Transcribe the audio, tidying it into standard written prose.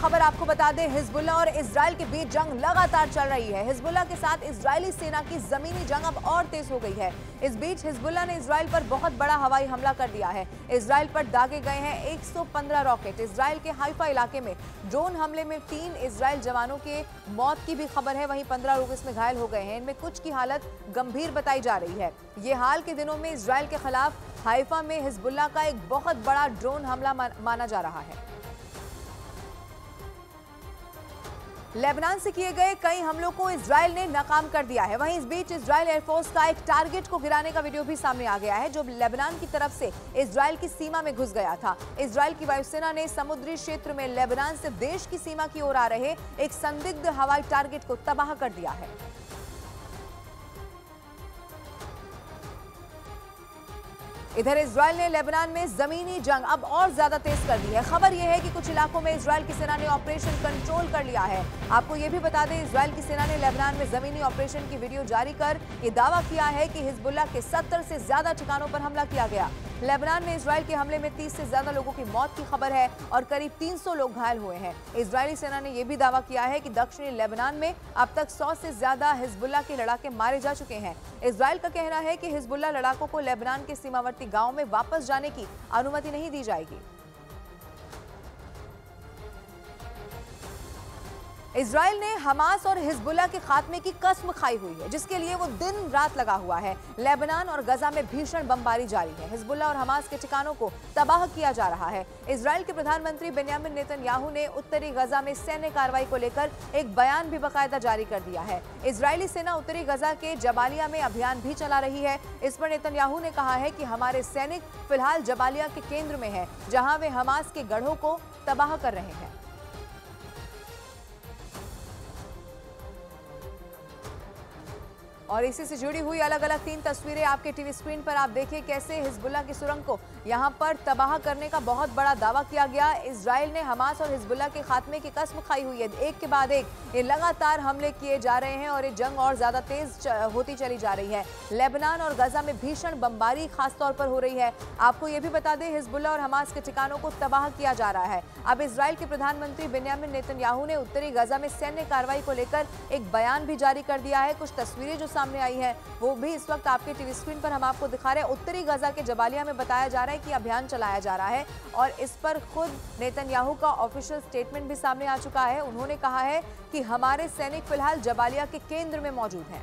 खबर आपको बता दें, हिजबुल्लाह और इजराइल के बीच जंग लगातार चल रही है। हिजबुल्लाह के साथ इजरायली सेना की जमीनी जंग अब और तेज हो गई है। इस बीच हिजबुल्लाह ने इजराइल पर बहुत बड़ा हवाई हमला कर दिया है। इजराइल पर दागे गए हैं 115 रॉकेट। इजराइल के हाइफा इलाके में ड्रोन हमले में 3 इजराइल जवानों के मौत की भी खबर है, वहीं 15 लोग इसमें घायल हो गए हैं। इनमें कुछ की हालत गंभीर बताई जा रही है। ये हाल के दिनों में इजराइल के खिलाफ हाइफा में हिजबुल्लाह का एक बहुत बड़ा ड्रोन हमला माना जा रहा है। लेबनान से किए गए कई हमलों को इजराइल ने नाकाम कर दिया है। वहीं इस बीच इजराइल एयरफोर्स का एक टारगेट को गिराने का वीडियो भी सामने आ गया है, जो लेबनान की तरफ से इजराइल की सीमा में घुस गया था। इजराइल की वायुसेना ने समुद्री क्षेत्र में लेबनान से देश की सीमा की ओर आ रहे एक संदिग्ध हवाई टारगेट को तबाह कर दिया है। इधर इजराइल ने लेबनान में जमीनी जंग अब और ज्यादा तेज कर दी है। खबर यह है कि कुछ इलाकों में इजराइल की सेना ने ऑपरेशन कंट्रोल कर लिया है। आपको यह भी बता दें, इजराइल की सेना ने लेबनान में जमीनी ऑपरेशन की वीडियो जारी कर यह दावा किया है कि हिजबुल्लाह के 70 से ज्यादा ठिकानों पर हमला किया गया। लेबनान में इजराइल के हमले में 30 से ज्यादा लोगों की मौत की खबर है और करीब 300 लोग घायल हुए हैं। इजरायली सेना ने यह भी दावा किया है कि दक्षिणी लेबनान में अब तक 100 से ज्यादा हिजबुल्लाह के लड़ाके मारे जा चुके हैं। इजराइल का कहना है कि हिजबुल्लाह लड़ाकों को लेबनान के सीमावर्ती गांव में वापस जाने की अनुमति नहीं दी जाएगी। इजराइल ने हमास और हिजबुल्लाह के खात्मे की कसम खाई हुई है, जिसके लिए वो दिन रात लगा हुआ है। लेबनान और गजा में भीषण बमबारी जारी है। हिजबुल्लाह और हमास के ठिकानों को तबाह किया जा रहा है। इजराइल के प्रधानमंत्री बेंयामिन नेतन्याहू ने उत्तरी गजा में सैन्य कार्रवाई को लेकर एक बयान भी बाकायदा जारी कर दिया है। इजरायली सेना उत्तरी गजा के जबालिया में अभियान भी चला रही है। इस पर नेतन्याहू ने कहा है कि हमारे सैनिक फिलहाल जबालिया के केंद्र में है, जहां वे हमास के गढ़ों को तबाह कर रहे हैं। और इसी से जुड़ी हुई अलग अलग 3 तस्वीरें आपके टीवी स्क्रीन पर आप देखिए, कैसे हिजबुल्लाह की सुरंग को यहां पर तबाह करने का बहुत बड़ा दावा किया गया। इजराइल ने हमास और हिजबुल्लाह के खात्मे की कसम खाई हुई है। एक के बाद एक ये लगातार हमले किए जा रहे हैं और ये जंग और ज्यादा तेज होती चली जा रही है। लेबनान और गजा में भीषण बमबारी खासतौर पर हो रही है। आपको ये भी बता दें, हिजबुल्लाह और हमास के ठिकानों को तबाह किया जा रहा है। अब इजराइल के प्रधानमंत्री बेंयामिन नेतन्याहू ने उत्तरी गजा में सैन्य कार्रवाई को लेकर एक बयान भी जारी कर दिया है। कुछ तस्वीरें जो सामने आई है वो भी इस वक्त आपके टीवी स्क्रीन पर हम आपको दिखा रहे हैं। उत्तरी गजा के जबालिया में बताया जा रहा है कि अभियान चलाया जा रहा है और इस पर खुद नेतन्याहू का ऑफिशियल स्टेटमेंट भी सामने आ चुका है। उन्होंने कहा है कि हमारे सैनिक फिलहाल जबालिया के केंद्र में मौजूद हैं।